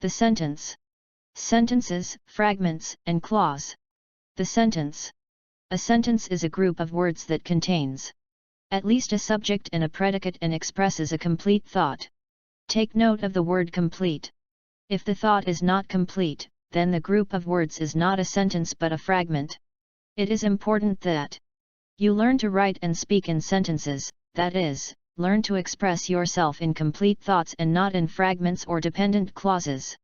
The sentence. Sentences, fragments, and clause. The sentence. A sentence is a group of words that contains at least a subject and a predicate and expresses a complete thought. Take note of the word complete. If the thought is not complete, then the group of words is not a sentence but a fragment. It is important that you learn to write and speak in sentences, that is, learn to express yourself in complete thoughts and not in fragments or dependent clauses.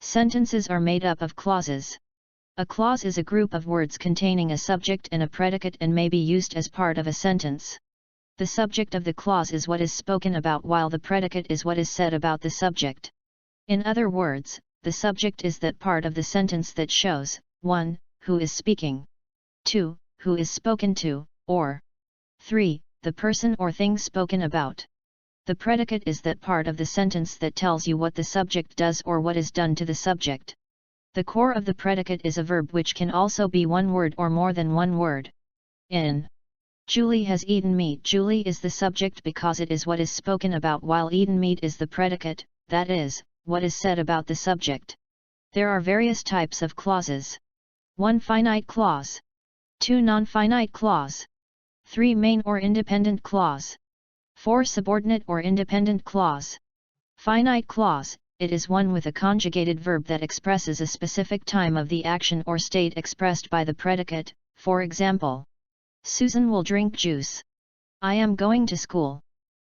Sentences are made up of clauses. A clause is a group of words containing a subject and a predicate and may be used as part of a sentence. The subject of the clause is what is spoken about while the predicate is what is said about the subject. In other words, the subject is that part of the sentence that shows, 1. Who is speaking, 2. Who is spoken to, or 3. The person or thing spoken about. The predicate is that part of the sentence that tells you what the subject does or what is done to the subject. The core of the predicate is a verb which can also be one word or more than one word. In Julie has eaten meat. Julie is the subject because it is what is spoken about while eaten meat is the predicate, that is, what is said about the subject. There are various types of clauses. 1. Finite clause. 2. Non-finite clause. 3. Main or independent clause. 4. Subordinate or independent clause. Finite clause. It is one with a conjugated verb that expresses a specific time of the action or state expressed by the predicate, for example, Susan will drink juice. I am going to school.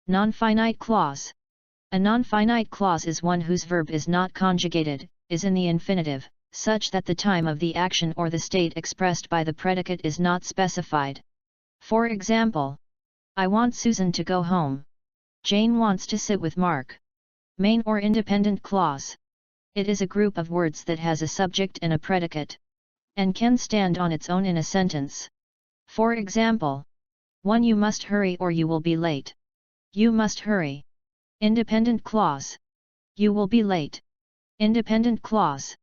Non-finite clause. A non-finite clause is one whose verb is not conjugated, is in the infinitive, such that the time of the action or the state expressed by the predicate is not specified. For example, I want Susan to go home. Jane wants to sit with Mark. Main or independent clause. It is a group of words that has a subject and a predicate, and can stand on its own in a sentence. For example, 1. You must hurry or you will be late. You must hurry. Independent clause. You will be late. Independent clause.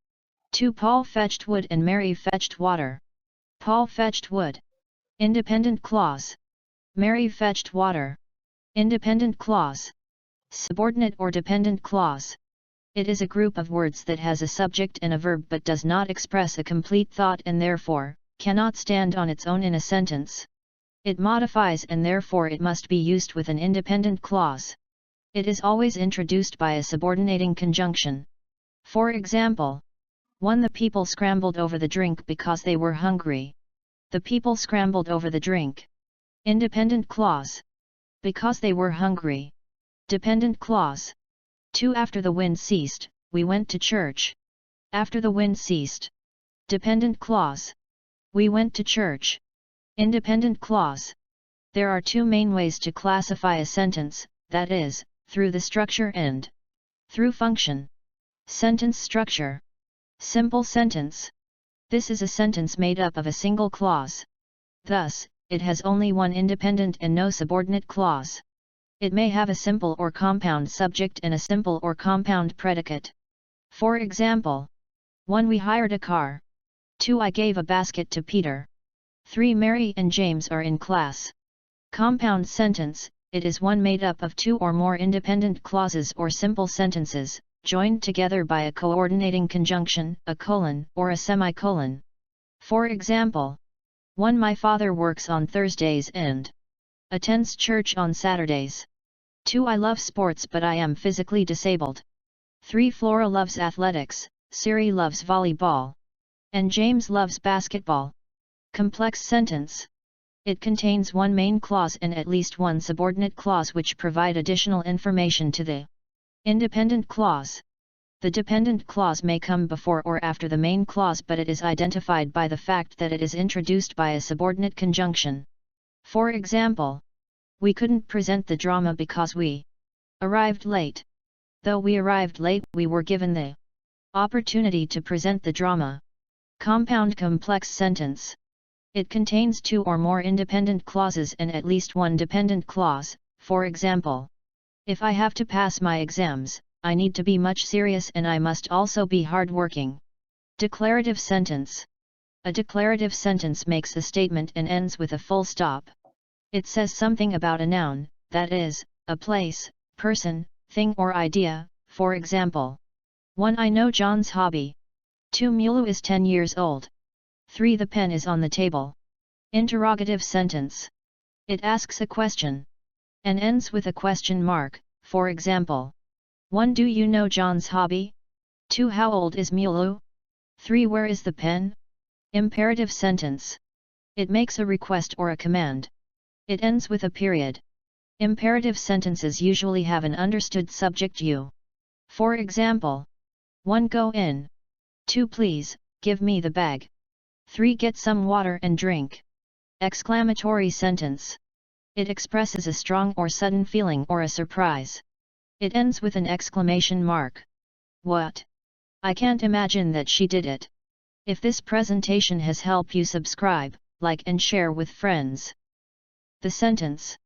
2. Paul fetched wood and Mary fetched water. Paul fetched wood. Independent clause. Mary fetched water. Independent clause. Subordinate or dependent clause. It is a group of words that has a subject and a verb but does not express a complete thought and therefore, cannot stand on its own in a sentence. It modifies and therefore it must be used with an independent clause. It is always introduced by a subordinating conjunction. For example, 1. The people scrambled over the drink because they were hungry. The people scrambled over the drink. Independent clause. Because they were hungry. Dependent clause. 2. After the wind ceased, we went to church. After the wind ceased. Dependent clause. We went to church. Independent clause. There are two main ways to classify a sentence, that is, through the structure and through function. Sentence structure. Simple sentence. This is a sentence made up of a single clause. Thus, it has only one independent and no subordinate clause. It may have a simple or compound subject and a simple or compound predicate. For example, 1. We hired a car. 2. I gave a basket to Peter. 3. Mary and James are in class. Compound sentence. It is one made up of two or more independent clauses or simple sentences, joined together by a coordinating conjunction, a colon, or a semicolon. For example, 1. My father works on Thursdays and attends church on Saturdays. 2. I love sports but I am physically disabled. 3. Flora loves athletics, Siri loves volleyball, and James loves basketball. Complex sentence. It contains one main clause and at least one subordinate clause which provide additional information to the independent clause. The dependent clause may come before or after the main clause but it is identified by the fact that it is introduced by a subordinate conjunction. For example, we couldn't present the drama because we arrived late. Though we arrived late, we were given the opportunity to present the drama. Compound complex sentence. It contains two or more independent clauses and at least one dependent clause. For example, if I have to pass my exams, I need to be much serious and I must also be hardworking. Declarative sentence. A declarative sentence makes a statement and ends with a full stop. It says something about a noun, that is, a place, person, thing or idea. For example, 1. I know John's hobby. 2. Mulu is 10 years old. 3. The pen is on the table. Interrogative sentence. It asks a question and ends with a question mark, for example. 1. Do you know John's hobby? 2. How old is Mulu? 3. Where is the pen? Imperative sentence. It makes a request or a command. It ends with a period. Imperative sentences usually have an understood subject you. For example, 1. Go in. 2. Please, give me the bag. 3. Get some water and drink. Exclamatory sentence. It expresses a strong or sudden feeling or a surprise. It ends with an exclamation mark. What? I can't imagine that she did it. If this presentation has helped you, subscribe, like and share with friends. The sentence.